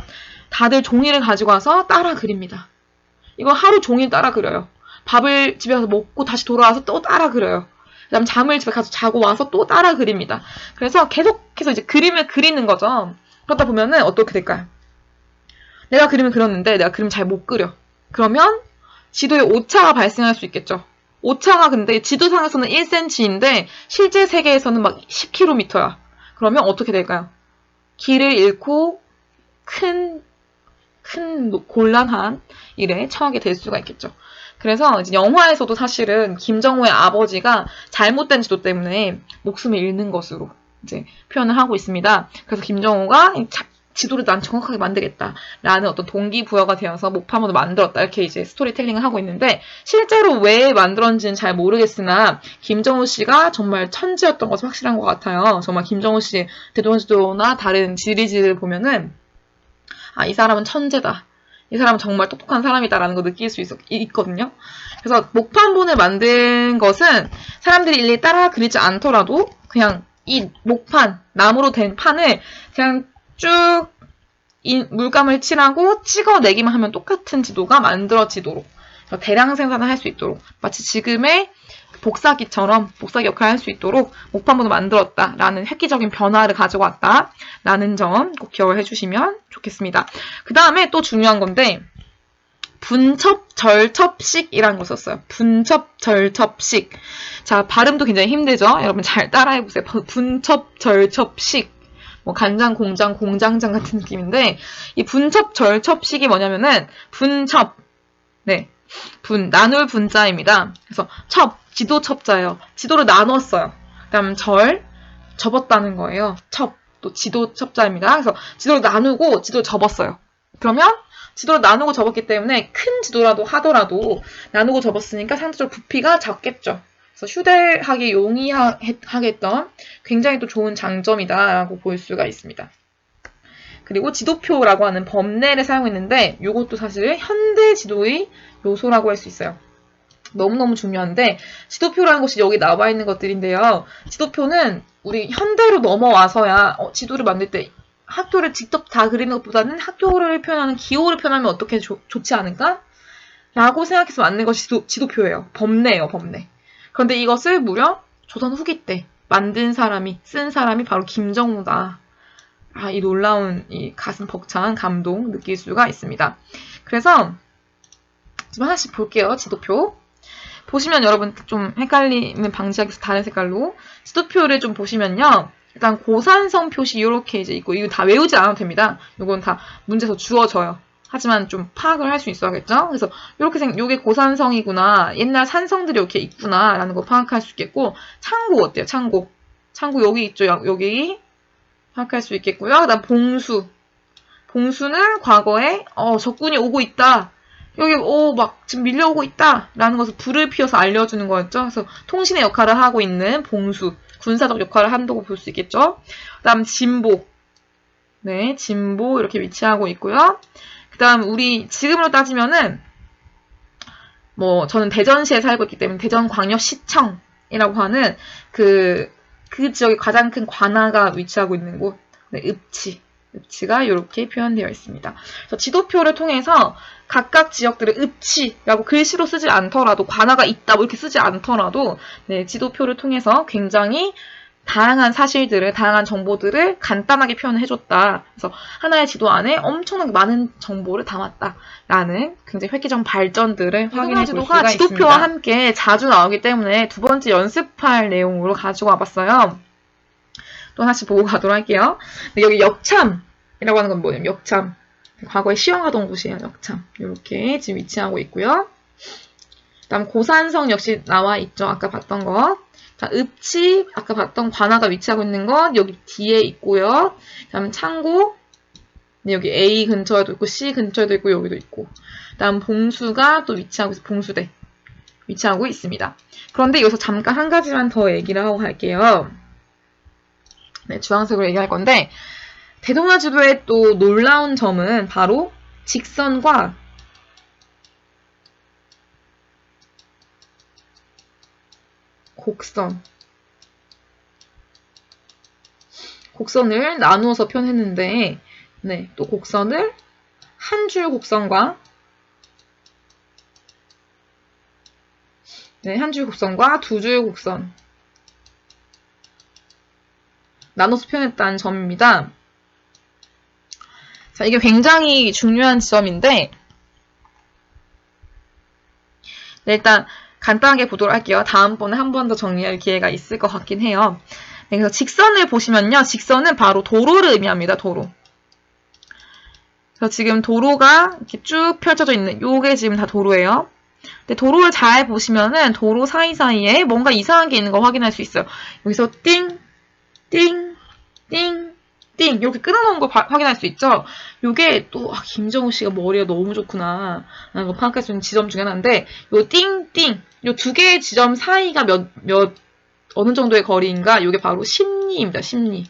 Speaker 1: 다들 종이를 가지고 와서 따라 그립니다. 이거 하루 종일 따라 그려요. 밥을 집에 가서 먹고 다시 돌아와서 또 따라 그려요. 그 다음 잠을 집에 가서 자고 와서 또 따라 그립니다. 그래서 계속해서 이제 그림을 그리는 거죠. 그러다 보면은 어떻게 될까요? 내가 그림을 그렸는데 내가 그림 잘 못 그려. 그러면 지도에 오차가 발생할 수 있겠죠. 오차가 근데 지도상에서는 1cm인데 실제 세계에서는 막 10km야. 그러면 어떻게 될까요? 길을 잃고 큰 곤란한 일에 처하게 될 수가 있겠죠. 그래서 이제 영화에서도 사실은 김정우의 아버지가 잘못된 지도 때문에 목숨을 잃는 것으로 이제 표현을 하고 있습니다. 그래서 김정우가 지도를 난 정확하게 만들겠다라는 어떤 동기부여가 되어서 목판본을 만들었다 이렇게 이제 스토리텔링을 하고 있는데 실제로 왜 만들었는지는 잘 모르겠으나 김정우 씨가 정말 천재였던 것은 확실한 것 같아요. 정말 김정우 씨의 대동지도나 다른 시리즈를 보면은 이 사람은 천재다. 이 사람은 정말 똑똑한 사람이다라는 거 느낄 수 있거든요. 그래서 목판본을 만든 것은 사람들이 일일이 따라 그리지 않더라도 그냥 이 목판, 나무로 된 판을 그냥 쭉 물감을 칠하고 찍어내기만 하면 똑같은 지도가 만들어지도록 대량 생산을 할 수 있도록 마치 지금의 복사기처럼 복사기 역할을 할 수 있도록 목판본을 만들었다라는 획기적인 변화를 가지고 왔다라는 점 꼭 기억을 해주시면 좋겠습니다. 그 다음에 또 중요한 건데 분첩절첩식이라는 걸 썼어요. 분첩절첩식. 자, 발음도 굉장히 힘들죠? 여러분 잘 따라해보세요. 분첩절첩식. 뭐 간장, 공장, 공장장 같은 느낌인데 이 분첩절첩식이 뭐냐면은 분첩. 네. 나눌 분자입니다. 그래서 지도 첩자예요. 지도를 나눴어요. 그 다음 접었다는 거예요. 또 지도 첩자입니다. 그래서 지도를 나누고 지도를 접었어요. 그러면 지도를 나누고 접었기 때문에 큰 지도라도 하더라도 나누고 접었으니까 상대적으로 부피가 작겠죠. 그래서 휴대하기 용이하겠던 굉장히 또 좋은 장점이다라고 볼 수가 있습니다. 그리고 지도표라고 하는 법례를 사용했는데 이것도 사실 현대 지도의 요소라고 할 수 있어요. 너무너무 중요한데 지도표라는 것이 여기 나와 있는 것들인데요. 지도표는 우리 현대로 넘어와서야 지도를 만들 때 학교를 직접 다 그리는 것보다는 학교를 표현하는 기호를 표현하면 어떻게 좋지 않을까? 라고 생각해서 만든 것이 지도표예요. 법례예요. 법례. 그런데 이것을 무려 조선 후기 때 쓴 사람이 바로 김정우다. 이 놀라운 이 가슴 벅찬 감동 느낄 수가 있습니다. 그래서 좀 하나씩 볼게요. 지도표. 보시면 여러분 좀 헷갈리면 방지하기 위해서 다른 색깔로 지도표를 좀 보시면요. 일단 고산성 표시 이렇게 이제 있고 이거 다 외우지 않아도 됩니다. 이건 다 문제에서 주어져요. 하지만 좀 파악을 할 수 있어야겠죠? 그래서 이렇게 요게 고산성이구나. 옛날 산성들이 이렇게 있구나라는 거 파악할 수 있겠고 창고 어때요? 창고 여기 있죠? 여기 파악할 수 있겠고요. 그다음 봉수는 과거에 적군이 오고 있다. 여기 막 지금 밀려오고 있다라는 것을 불을 피워서 알려주는 거였죠. 그래서 통신의 역할을 하고 있는 봉수, 군사적 역할을 한다고 볼 수 있겠죠. 그다음 진보, 네, 진보 이렇게 위치하고 있고요. 그다음 우리 지금으로 따지면은 저는 대전시에 살고 있기 때문에 대전광역시청이라고 하는 그 지역에 가장 큰 관아가 위치하고 있는 곳. 네, 읍치가 이렇게 표현되어 있습니다. 그래서 지도표를 통해서 각각 지역들의 읍치라고 글씨로 쓰지 않더라도 관아가 있다 뭐 이렇게 쓰지 않더라도 네, 지도표를 통해서 굉장히 다양한 사실들을, 다양한 정보들을 간단하게 표현을 해줬다. 그래서 하나의 지도 안에 엄청나게 많은 정보를 담았다라는 굉장히 획기적 발전들을 확인해 볼 수가 있습니다. 지도표와 함께 자주 나오기 때문에 두 번째 연습할 내용으로 가지고 와봤어요. 또 하나씩 보고 가도록 할게요. 여기 역참이라고 하는 건 뭐냐면 역참. 과거에 시험하던 곳이에요. 역참. 이렇게 지금 위치하고 있고요. 다음 고산성 역시 나와 있죠. 아까 봤던 거. 자, 읍치, 아까 봤던 관아가 위치하고 있는 것 여기 뒤에 있고요. 다음 창고, 네, 여기 A 근처에도 있고 C 근처에도 있고 여기도 있고. 다음 봉수가 또 위치하고 있어. 봉수대 위치하고 있습니다. 그런데 여기서 잠깐 한 가지만 더 얘기를 하고 갈게요. 네, 주황색으로 얘기할 건데 대동아 지도의 또 놀라운 점은 바로 직선과 곡선을 나누어서 표현했는데, 네, 또 곡선을 한 줄 곡선과, 네, 한 줄 곡선과 두 줄 곡선 나눠서 표현했다는 점입니다. 자, 이게 굉장히 중요한 지점인데, 네, 일단 간단하게 보도록 할게요. 다음번에 한 번 더 정리할 기회가 있을 것 같긴 해요. 네, 그래서 직선을 보시면요. 직선은 바로 도로를 의미합니다. 도로. 그래서 지금 도로가 이렇게 쭉 펼쳐져 있는 요게 지금 다 도로예요. 근데 도로를 잘 보시면은 도로 사이사이에 뭔가 이상한 게 있는 거 확인할 수 있어요. 여기서 띵, 띵, 띵, 띵 이렇게 끊어놓은 거 확인할 수 있죠. 요게 또 김정우 씨가 머리가 너무 좋구나 라는 거 파악할 수 있는 지점 중에 하나인데 요 띵, 띵 요 두 개의 지점 사이가 어느 정도의 거리인가 요게 바로 십리입니다. 십리.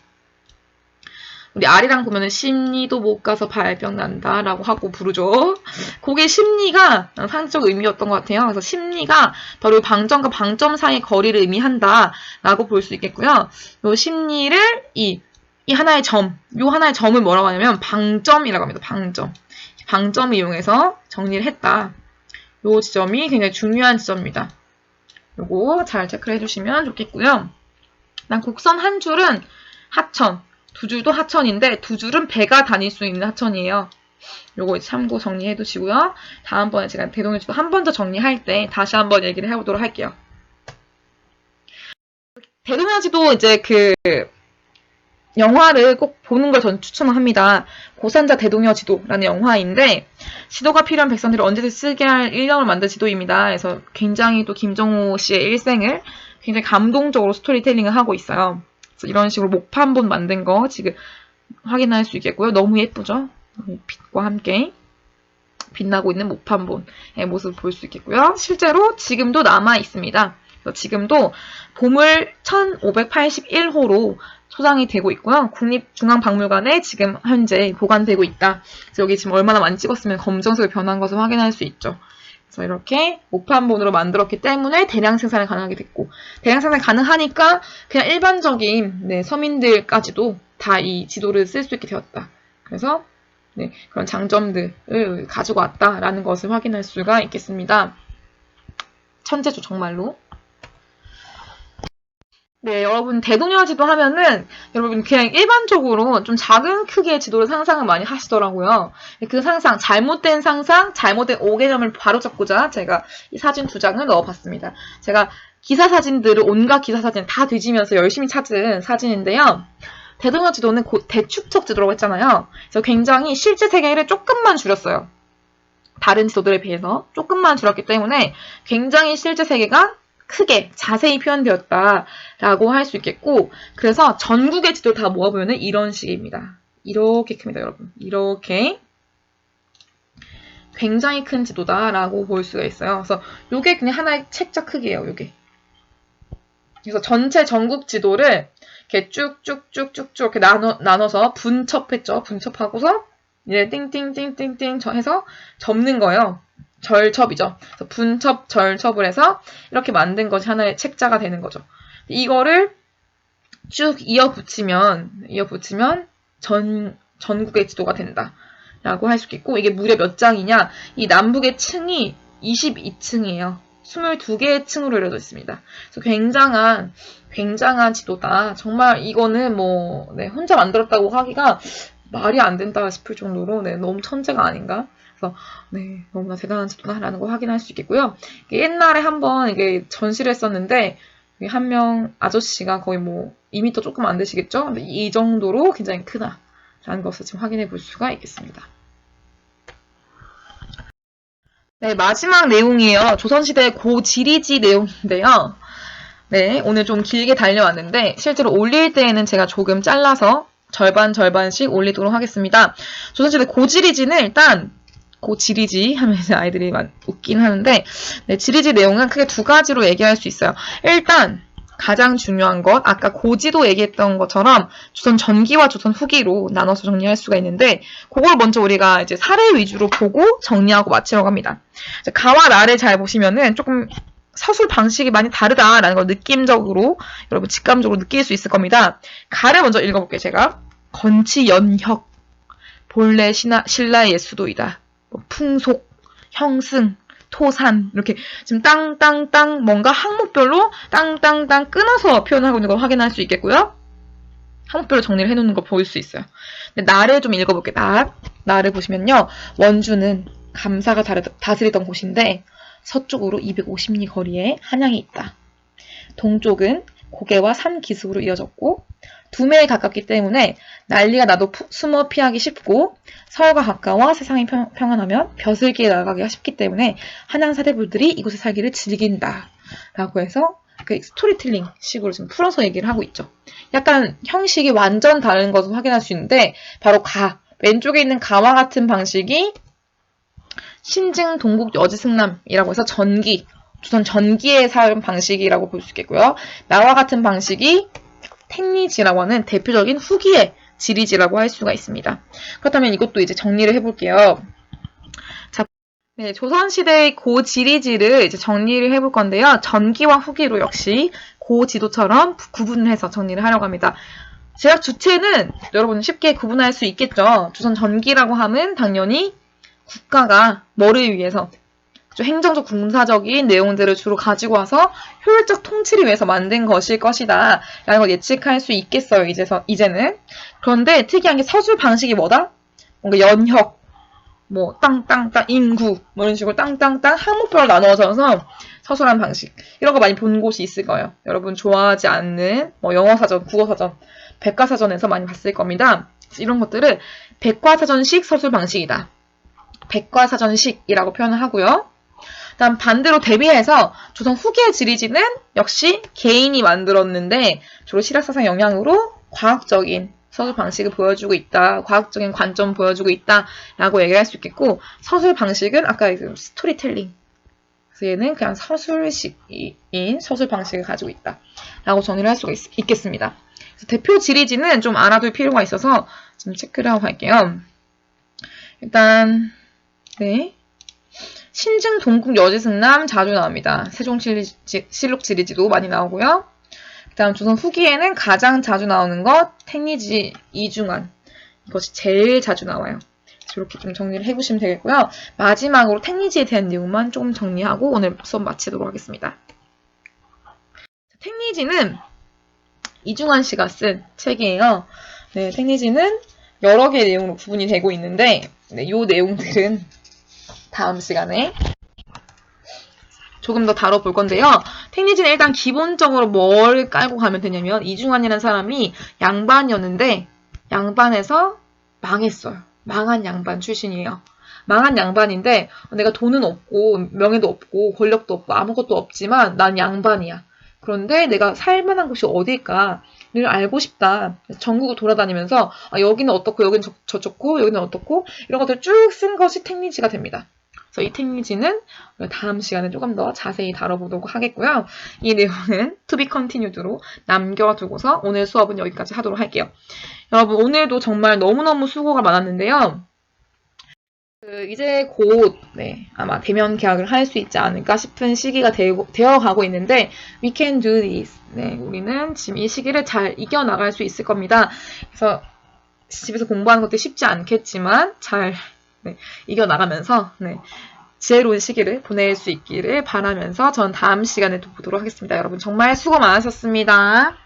Speaker 1: 우리 아리랑 보면은 십리도 못 가서 발병 난다 라고 하고 부르죠. 그게 십리가 상징적 의미였던 것 같아요. 그래서 십리가 바로 방점과 방점 사이의 거리를 의미한다 라고 볼 수 있겠고요. 요 십리를 이 하나의 점, 요 하나의 점을 뭐라고 하냐면 방점이라고 합니다. 방점. 방점을 이용해서 정리를 했다. 요 지점이 굉장히 중요한 지점입니다. 요거 잘 체크를 해주시면 좋겠고요. 난 곡선 한 줄은 하천, 두 줄도 하천인데 두 줄은 배가 다닐 수 있는 하천이에요. 요거 참고 정리해 두시고요. 다음번에 제가 대동여지도 한 번 더 정리할 때 다시 한번 얘기를 해보도록 할게요. 대동여지도 이제 영화를 꼭 보는 걸 전 추천합니다. 고산자 대동여 지도라는 영화인데 지도가 필요한 백성들이 언제든 쓰게 할 일념을 만든 지도입니다. 그래서 굉장히 또 김정우 씨의 일생을 굉장히 감동적으로 스토리텔링을 하고 있어요. 그래서 이런 식으로 목판본 만든 거 지금 확인할 수 있겠고요. 너무 예쁘죠? 빛과 함께 빛나고 있는 목판본의 모습을 볼 수 있겠고요. 실제로 지금도 남아 있습니다. 그래서 지금도 보물 1581호로 소장이 되고 있고요. 국립중앙박물관에 지금 현재 보관되고 있다. 그래서 여기 지금 얼마나 많이 찍었으면 검정색으로 변한 것을 확인할 수 있죠. 그래서 이렇게 목판본으로 만들었기 때문에 대량 생산이 가능하게 됐고 대량 생산이 가능하니까 그냥 일반적인 서민들까지도 다 이 지도를 쓸 수 있게 되었다. 그래서 그런 장점들을 가지고 왔다라는 것을 확인할 수가 있겠습니다. 천재죠, 정말로. 네, 여러분 대동여 지도 하면은 여러분 그냥 일반적으로 좀 작은 크기의 지도를 상상을 많이 하시더라고요. 그 상상, 잘못된 상상, 잘못된 오개념을 바로잡고자 제가 이 사진 두 장을 넣어봤습니다. 제가 기사 사진들을 온갖 기사 사진 다 뒤지면서 열심히 찾은 사진인데요. 대동여 지도는 대축척 지도라고 했잖아요. 그래서 굉장히 실제 세계를 조금만 줄였어요. 다른 지도들에 비해서 조금만 줄였기 때문에 굉장히 실제 세계가 크게 자세히 표현되었다라고 할 수 있겠고 그래서 전국의 지도를 다 모아보면 이런 식입니다. 이렇게 큽니다, 여러분. 이렇게 굉장히 큰 지도다라고 볼 수가 있어요. 그래서 이게 그냥 하나의 책자 크기예요, 이게. 그래서 전체 전국 지도를 이렇게 쭉쭉쭉쭉쭉 이렇게 나눠서 분첩했죠. 분첩하고서 이제 띵띵띵띵띵 해서 접는 거예요. 절첩이죠. 그래서 분첩, 절첩을 해서 이렇게 만든 것이 하나의 책자가 되는 거죠. 이거를 쭉 이어 붙이면 전국의 지도가 된다. 라고 할 수 있겠고, 이게 무려 몇 장이냐? 이 남북의 층이 22층이에요. 22개의 층으로 이루어져 있습니다. 그래서 굉장한 지도다. 정말 이거는 뭐, 네, 혼자 만들었다고 하기가 말이 안 된다 싶을 정도로, 네, 너무 천재가 아닌가? 그래서, 네, 너무나 대단한 지도다라는 걸 확인할 수 있겠고요. 옛날에 한번 이게 전시를 했었는데, 한 명 아저씨가 거의 뭐, 2m 조금 안 되시겠죠? 근데 이 정도로 굉장히 크다라는 것을 지금 확인해 볼 수가 있겠습니다. 네, 마지막 내용이에요. 조선시대 고지리지 내용인데요. 네, 오늘 좀 길게 달려왔는데 실제로 올릴 때에는 제가 조금 잘라서 절반씩 올리도록 하겠습니다. 조선시대 고지리지는 일단 고지리지 하면 이제 아이들이 웃긴 하는데 네, 지리지 내용은 크게 두 가지로 얘기할 수 있어요. 일단 가장 중요한 것, 아까 고지도 얘기했던 것처럼 조선 전기와 조선 후기로 나눠서 정리할 수가 있는데 그걸 먼저 우리가 이제 사례 위주로 보고 정리하고 마치려고 합니다. 가와 나를 잘 보시면은 조금 서술 방식이 많이 다르다라는 걸 느낌적으로 여러분 직감적으로 느낄 수 있을 겁니다. 가를 먼저 읽어볼게요. 제가 건치연혁 본래 신라의 예수도이다. 뭐 풍속, 형승, 토산 이렇게 지금 땅땅땅 뭔가 항목별로 땅땅땅 끊어서 표현하고 있는 걸 확인할 수 있겠고요. 항목별로 정리를 해놓는 걸 보일 수 있어요. 근데 나를 좀 읽어볼게요. 나를 보시면요. 원주는 감사가 다스리던 곳인데 서쪽으로 250리 거리에 한양이 있다. 동쪽은 고개와 산 기슭으로 이어졌고 두매에 가깝기 때문에 난리가 나도 숨어 피하기 쉽고 서울과 가까워 세상이 평안하면 벼슬길에 나가기가 쉽기 때문에 한양 사대부들이 이곳에 살기를 즐긴다. 라고 해서 그 스토리텔링 식으로 지금 풀어서 얘기를 하고 있죠. 약간 형식이 완전 다른 것을 확인할 수 있는데 바로 왼쪽에 있는 가와 같은 방식이 신증 동국 여지승남이라고 해서 조선 전기의 사용 방식이라고 볼 수 있겠고요. 나와 같은 방식이 택리지라고 하는 대표적인 후기의 지리지라고 할 수가 있습니다. 그렇다면 이것도 이제 정리를 해볼게요. 자, 네, 조선시대의 고지리지를 이제 정리를 해볼 건데요. 전기와 후기로 역시 고지도처럼 구분을 해서 정리를 하려고 합니다. 제작 주체는 여러분 쉽게 구분할 수 있겠죠. 조선 전기라고 하면 당연히 국가가 뭐를 위해서 행정적 군사적인 내용들을 주로 가지고 와서 효율적 통치를 위해서 만든 것일 것이다 라는 걸 예측할 수 있겠어요. 이제는. 그런데 특이한 게 서술 방식이 뭐다? 뭔가 연혁, 뭐 땅땅땅 인구 뭐 이런 식으로 땅땅땅 항목별로 나누어져서 서술한 방식 이런 거 많이 본 곳이 있을 거예요. 여러분 좋아하지 않는 뭐 영어사전, 국어사전, 백과사전에서 많이 봤을 겁니다. 이런 것들을 백과사전식 서술 방식이다. 백과사전식이라고 표현을 하고요. 다음 반대로 대비해서 조선 후기의 지리지는 역시 개인이 만들었는데 주로 실학사상 영향으로 과학적인 서술 방식을 보여주고 있다. 과학적인 관점 보여주고 있다. 라고 얘기를 할 수 있겠고 서술 방식은 아까 스토리텔링. 그래서 얘는 그냥 서술식인 서술 방식을 가지고 있다. 라고 정리를 할 수가 있겠습니다. 대표 지리지는 좀 알아둘 필요가 있어서 좀 체크를 하고 갈게요. 일단 네. 신증 동국 여지승남 자주 나옵니다. 세종실록 지리지도 많이 나오고요. 그 다음 조선 후기에는 가장 자주 나오는 것 택리지 이중환 이것이 제일 자주 나와요. 이렇게 좀 정리를 해보시면 되겠고요. 마지막으로 택리지에 대한 내용만 좀 정리하고 오늘 수업 마치도록 하겠습니다. 택리지는 이중환 씨가 쓴 책이에요. 네, 택리지는 여러 개의 내용으로 구분이 되고 있는데 네, 이 내용들은 다음 시간에 조금 더 다뤄볼 건데요. 택리지는 일단 기본적으로 뭘 깔고 가면 되냐면 이중환이라는 사람이 양반이었는데 양반에서 망했어요. 망한 양반 출신이에요. 망한 양반인데 내가 돈은 없고 명예도 없고 권력도 없고 아무것도 없지만 난 양반이야. 그런데 내가 살만한 곳이 어딜까? 를 알고 싶다. 전국을 돌아다니면서 여기는 어떻고 여기는 저렇고 여기는 어떻고 이런 것들을 쭉 쓴 것이 택리지가 됩니다. 그래서 이 택리지는 다음 시간에 조금 더 자세히 다뤄보도록 하겠고요. 이 내용은 to be continued로 남겨두고서 오늘 수업은 여기까지 하도록 할게요. 여러분 오늘도 정말 너무너무 수고가 많았는데요. 이제 곧 아마 대면 계약을 할 수 있지 않을까 싶은 시기가 되어가고 있는데 we can do this. 우리는 지금 이 시기를 잘 이겨나갈 수 있을 겁니다. 그래서 집에서 공부하는 것도 쉽지 않겠지만 잘 이겨나가면서 지혜로운 시기를 보낼 수 있기를 바라면서 전 다음 시간에 또 보도록 하겠습니다. 여러분 정말 수고 많으셨습니다.